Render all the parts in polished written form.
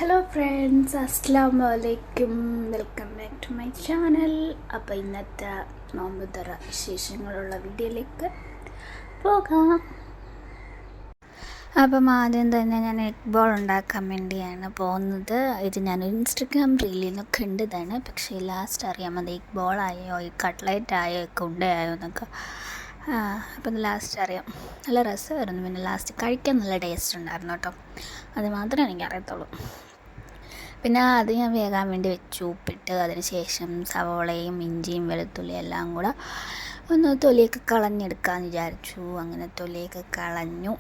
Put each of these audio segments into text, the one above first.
Hello friends, അസ്സലാമു അലൈക്കും. Welcome back to my channel. അപ്പോൾ ഇന്നത്തെ നോമ്പുതറ വിശേഷങ്ങളുള്ള വീഡിയോയിലേക്ക് പോകാം. അപ്പം ആദ്യം തന്നെ ഞാൻ എഗ് ബോൾ ഉണ്ടാക്കാൻ വേണ്ടിയാണ് പോകുന്നത്. ഇത് ഞാൻ ഇൻസ്റ്റഗ്രാം റീലിൽ നിന്ന് കണ്ടതാണ്. പക്ഷേ ലാസ്റ്റ് അറിയാൻ മതി എഗ് ബോളായോ എഗ് കട്ട്ലറ്റ് ആയോ എഗ് ഉണ്ടയായോ എന്നൊക്കെ. അപ്പം ലാസ്റ്റ് അറിയാം. നല്ല രസമായിരുന്നു. പിന്നെ ലാസ്റ്റ് കഴിക്കാൻ നല്ല ടേസ്റ്റ് ഉണ്ടായിരുന്നു കേട്ടോ. അത് മാത്രമേ എനിക്കറിയത്തുള്ളൂ. പിന്നെ അത് ഞാൻ വേകാൻ വേണ്ടി വെച്ചു, ഉപ്പിട്ട്. അതിന് ശേഷം സവോളയും ഇഞ്ചിയും വെളുത്തുള്ളിയും എല്ലാം കൂടെ ഒന്ന് തൊലിയൊക്കെ കളഞ്ഞെടുക്കാമെന്ന് വിചാരിച്ചു. അങ്ങനെ തൊലിയൊക്കെ കളഞ്ഞു.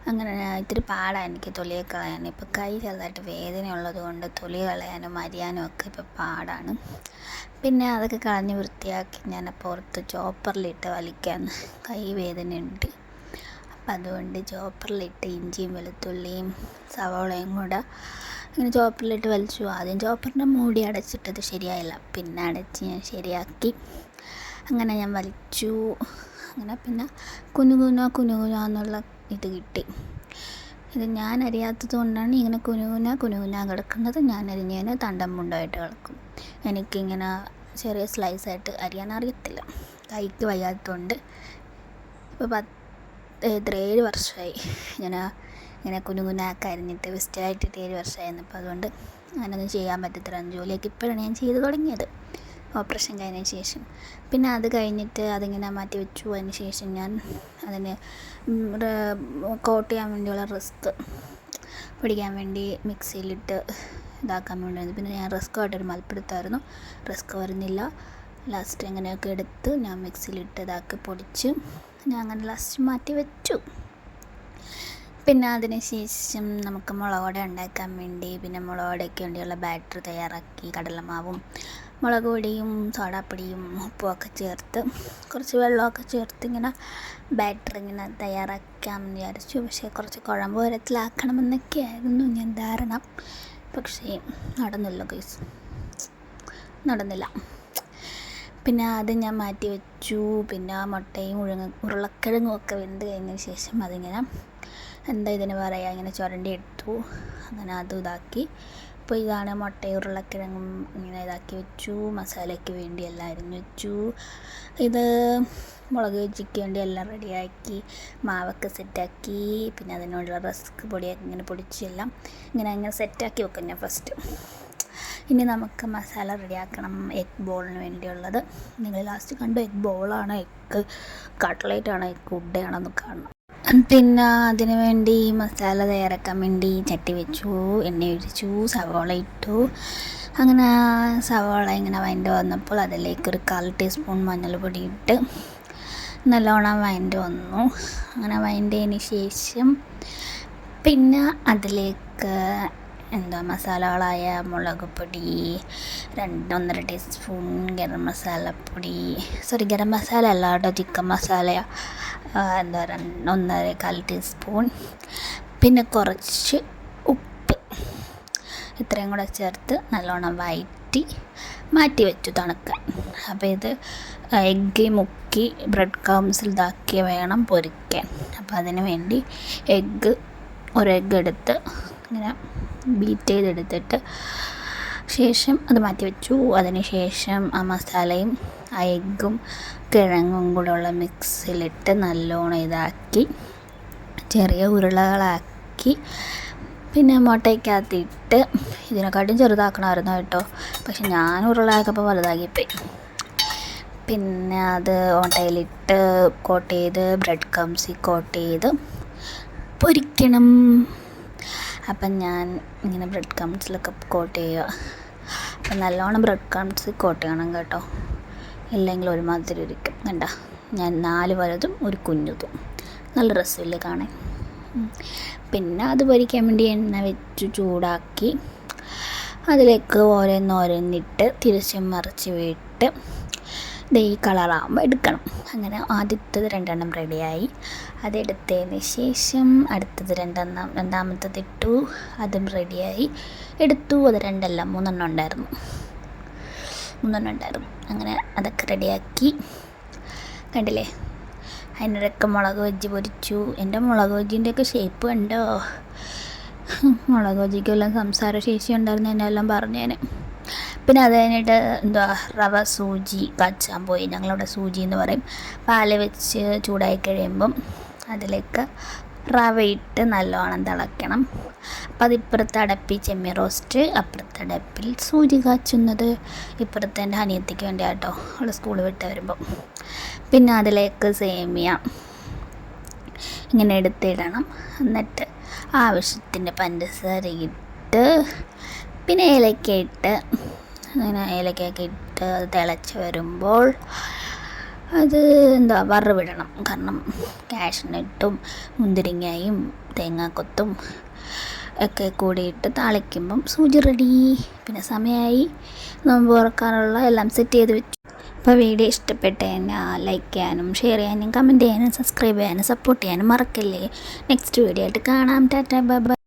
അങ്ങനെ ഇത്തിരി പാടാണ് എനിക്ക് തൊലിയൊക്കെ കളയാൻ. ഇപ്പോൾ കൈ ചെറുതായിട്ട് വേദനയുള്ളത് കൊണ്ട് തൊലി കളയാനും അരിയാനും ഒക്കെ ഇപ്പോൾ പാടാണ്. പിന്നെ അതൊക്കെ കളഞ്ഞ് വൃത്തിയാക്കി ഞാൻ പുറത്ത് ചോപ്പറിലിട്ട് വലിക്കാൻ കൈ വേദനയുണ്ട്. അപ്പം അതുകൊണ്ട് ചോപ്പറിലിട്ട് ഇഞ്ചിയും വെളുത്തുള്ളിയും സവോളയും കൂടെ ഇങ്ങനെ ചോപ്പറിലിട്ട് വലിച്ചു. ആദ്യം ചോപ്പറിൻ്റെ മൂടി അടച്ചിട്ടത് ശരിയായില്ല, പിന്നെ അടച്ച് ഞാൻ ശരിയാക്കി. അങ്ങനെ ഞാൻ വലിച്ചു. അങ്ങനെ പിന്നെ കുനുകുന എന്നുള്ള ഇത് കിട്ടി. ഇത് ഞാൻ അറിയാത്തത് കൊണ്ടാണ് ഇങ്ങനെ കുനുകുന കിടക്കുന്നത്. ഞാൻ അരിഞ്ഞതിന് തണ്ടം മുണ്ടായിട്ട് കിടക്കും. എനിക്കിങ്ങനെ ചെറിയ സ്ലൈസായിട്ട് അരിയാൻ അറിയത്തില്ല, കൈക്ക് വയ്യാത്തതുകൊണ്ട്. ഇപ്പോൾ 7 വർഷമായി ഇങ്ങനെ കുനുകുനാക്കി അരിഞ്ഞിട്ട് വെസ്റ്റായിട്ടിട്ട് 7 വർഷമായിരുന്നു. അപ്പോൾ അതുകൊണ്ട് അങ്ങനെയൊന്നും ചെയ്യാൻ പറ്റത്തില്ല. ജോലിയൊക്കെ ഇപ്പോഴാണ് ഞാൻ ചെയ്ത് തുടങ്ങിയത്, ഓപ്പറേഷൻ കഴിഞ്ഞതിന് ശേഷം. പിന്നെ അത് കഴിഞ്ഞിട്ട് അതിങ്ങനെ മാറ്റി വെച്ചു. അതിന് ശേഷം ഞാൻ അതിന് കോട്ട് ചെയ്യാൻ വേണ്ടിയുള്ള റസ്ക് പൊടിക്കാൻ വേണ്ടി മിക്സിയിലിട്ട് ഇതാക്കാൻ വേണ്ടിയായിരുന്നു. പിന്നെ ഞാൻ റസ്കുമായിട്ടൊരു മൽപ്പെടുത്തായിരുന്നു. റസ്ക് വരുന്നില്ല. ലാസ്റ്റ് എങ്ങനെയൊക്കെ എടുത്ത് ഞാൻ മിക്സിയിലിട്ട് ഇതാക്കി പൊടിച്ച് ഞാൻ അങ്ങനെ ലാസ്റ്റ് മാറ്റി വെച്ചു. പിന്നെ അതിന് ശേഷം നമുക്ക് മുളക് പൊടി ഉണ്ടാക്കാൻ വേണ്ടി പിന്നെ മുളക് പൊടിക്ക് വേണ്ടിയുള്ള ബാറ്റർ തയ്യാറാക്കി. കടലമാവും മുളക് പൊടിയും സോഡാപ്പൊടിയും ഉപ്പുമൊക്കെ ചേർത്ത് കുറച്ച് വെള്ളമൊക്കെ ചേർത്ത് ഇങ്ങനെ ബാറ്റർ ഇങ്ങനെ തയ്യാറാക്കാമെന്ന് വിചാരിച്ചു. പക്ഷേ കുറച്ച് കുഴമ്പ് തരത്തിലാക്കണമെന്നൊക്കെ ആയിരുന്നു ഞാൻ ധാരണ. പക്ഷേ നടന്നില്ല. പിന്നെ അത് ഞാൻ മാറ്റി വെച്ചു. പിന്നെ മുട്ടയും ഉരുളക്കിഴങ്ങും ഒക്കെ വെന്ത് കഴിഞ്ഞതിന് ശേഷം അതിങ്ങനെ ഇതിന് പറയുക, ഇങ്ങനെ ചുരണ്ടി എടുത്തു. അങ്ങനെ അതും ഇതാക്കി. അപ്പോൾ ഇതാണ് മുട്ടയും ഉരുളക്കിഴങ്ങും ഇങ്ങനെ ഇതാക്കി വെച്ചു. മസാലയ്ക്ക് വേണ്ടി എല്ലാം അരിഞ്ഞു വെച്ചു. ഇത് മുളക് ബജിക്ക് വേണ്ടി എല്ലാം റെഡിയാക്കി, മാവൊക്കെ സെറ്റാക്കി. പിന്നെ അതിനുള്ള റസ്ക് പൊടിയൊക്കെ ഇങ്ങനെ പൊടിച്ചെല്ലാം ഇങ്ങനെ സെറ്റാക്കി വെക്കും ഞാൻ ഫസ്റ്റ്. ഇനി നമുക്ക് മസാല റെഡിയാക്കണം എഗ് ബോളിന് വേണ്ടിയുള്ളത്. നിങ്ങൾ ലാസ്റ്റ് കണ്ടു എഗ് ബോളാണോ എഗ് കട്ട്ലേറ്റാണോ എഗ് ഉണ്ടയാണോ കാണണം. പിന്നെ അതിന് വേണ്ടി മസാല തയ്യാറാക്കാൻ വേണ്ടി ചട്ടി വെച്ചു, എണ്ണ ഒഴിച്ചു, സവോള ഇട്ടു. അങ്ങനെ സവോള ഇങ്ങനെ വഴണ്ട് വന്നപ്പോൾ അതിലേക്ക് 1/4 ടീസ്പൂൺ മഞ്ഞൾപ്പൊടി ഇട്ട് നല്ലോണം വഴണ്ട് വന്നു. അങ്ങനെ വഴണ്ടതിന് ശേഷം പിന്നെ അതിലേക്ക് മസാലകളായ മുളക് പൊടി, 1.5 ടീസ്പൂൺ ഗരം മസാലപ്പൊടി, ഗരം മസാല അല്ല കേട്ടോ, ചിക്കൻ മസാല 1.25 ടീസ്പൂൺ, പിന്നെ കുറച്ച് ഉപ്പ്, ഇത്രയും കൂടെ ചേർത്ത് നല്ലോണം വഴറ്റി മാറ്റി വെച്ചു തണുക്കാൻ. അപ്പോൾ ഇത് എഗ്ഗ് മുക്കി ബ്രെഡ് ക്രംസിൽ ഇതാക്കി വേണം പൊരിക്കാൻ. അപ്പോൾ അതിന് വേണ്ടി ഒരു എഗ്ഗ് എടുത്ത് ഇങ്ങനെ ബീറ്റ് ചെയ്തെടുത്തിട്ട് ശേഷം അത് മാറ്റി വെച്ചു. അതിന് ശേഷം ആ മസാലയും ആ എഗ്ഗും കിഴങ്ങും കൂടെ ഉള്ള മിക്സിലിട്ട് നല്ലോണം ഇതാക്കി ചെറിയ ഉരുളകളാക്കി പിന്നെ മുട്ടയ്ക്കകത്തിട്ട് ഇതിനെക്കാട്ടും ചെറുതാക്കണമായിരുന്നു കേട്ടോ. പക്ഷെ ഞാൻ ഉരുളയാക്കിയപ്പോൾ വലുതാക്കിപ്പോയി. പിന്നെ അത് മുട്ടയിലിട്ട് കോട്ട് ചെയ്ത് ബ്രെഡ് ക്രംസിൽ കോട്ട് ചെയ്ത് പൊരിക്കണം. അപ്പം ഞാൻ ഇങ്ങനെ ബ്രെഡ് ക്രംസിലൊക്കെ കോട്ട് ചെയ്യുക. അപ്പം നല്ലോണം ബ്രെഡ് ക്രംസിൽ കോട്ട് ചെയ്യണം കേട്ടോ, ഇല്ലെങ്കിൽ ഒരുമാതിരി ഇരിക്കും. കണ്ട, ഞാൻ 4 വലുതും ഒരു കുഞ്ഞതും. നല്ല രസമില്ലേ കാണാൻ. പിന്നെ അത് പൊരിക്കാൻ വേണ്ടി എണ്ണ വെച്ച് ചൂടാക്കി അതിലേക്ക് ഓരോന്നിട്ട് തിരിച്ചും മറിച്ച് വിട്ട് ഈ കളറാകുമ്പോൾ എടുക്കണം. അങ്ങനെ ആദ്യത്തേത് 2 റെഡിയായി. അതെടുത്തതിന് ശേഷം അടുത്തത് രണ്ടാമത്തത് ഇട്ടു, അതും റെഡിയായി എടുത്തു. അത് 2 3 ഉണ്ടായിരുന്നു. അങ്ങനെ അതൊക്കെ റെഡിയാക്കി. കണ്ടില്ലേ, അതിനിടയ്ക്ക് മുളക് ബജ്ജി പൊരിച്ചു. എൻ്റെ മുളക് ബജ്ജിൻ്റെയൊക്കെ ഷേപ്പ് കണ്ടോ, മുളക് ബജിക്കെല്ലാം സംസാരശേഷി ഉണ്ടായിരുന്നു എന്നെല്ലാം പറഞ്ഞേന്. പിന്നെ അത് കഴിഞ്ഞിട്ട് റവ സൂചി കാച്ചാൻ പോയി. ഞങ്ങളവിടെ സൂചി എന്ന് പറയും. പാല് വെച്ച് ചൂടായി കഴിയുമ്പം അതിലേക്ക് റവ ഇട്ട് നല്ലോണം തിളയ്ക്കണം. അപ്പം അതിപ്പുറത്ത് അടപ്പിൽ ചെമ്മീൻ റോസ്റ്റ്, അപ്പുറത്തെ അടപ്പിൽ സൂചി കാച്ചുന്നത്. ഇപ്പുറത്തെ എൻ്റെ അനിയത്തിക്ക് വേണ്ടി കേട്ടോ, അവൾ സ്കൂൾ വിട്ട് വരുമ്പം. പിന്നെ അതിലേക്ക് സേമിയ ഇങ്ങനെ എടുത്തിടണം. എന്നിട്ട് ആവശ്യത്തിന് പഞ്ചസാര ഇട്ട് പിന്നെ ഏലക്ക ഇട്ട് അങ്ങനെ ഏലക്കയൊക്കെ ഇട്ട് അത് തിളച്ച് വരുമ്പോൾ അത് വറവിടണം. കാരണം കാഷ്നട്ടും മുന്തിരിങ്ങയും തേങ്ങാക്കൊത്തും ഒക്കെ കൂടിയിട്ട് താളിക്കുമ്പം സൂചി റെഡി. പിന്നെ സമയമായി നോമ്പ് തുറക്കാനുള്ള എല്ലാം സെറ്റ് ചെയ്ത് വെച്ചു. അപ്പോൾ വീഡിയോ ഇഷ്ടപ്പെട്ട് കഴിഞ്ഞാൽ ലൈക്ക് ചെയ്യാനും ഷെയർ ചെയ്യാനും കമൻറ്റ് ചെയ്യാനും സബ്സ്ക്രൈബ് ചെയ്യാനും സപ്പോർട്ട് ചെയ്യാനും മറക്കല്ലേ. നെക്സ്റ്റ് വീഡിയോ ആയിട്ട് കാണാം. Tata bye bye.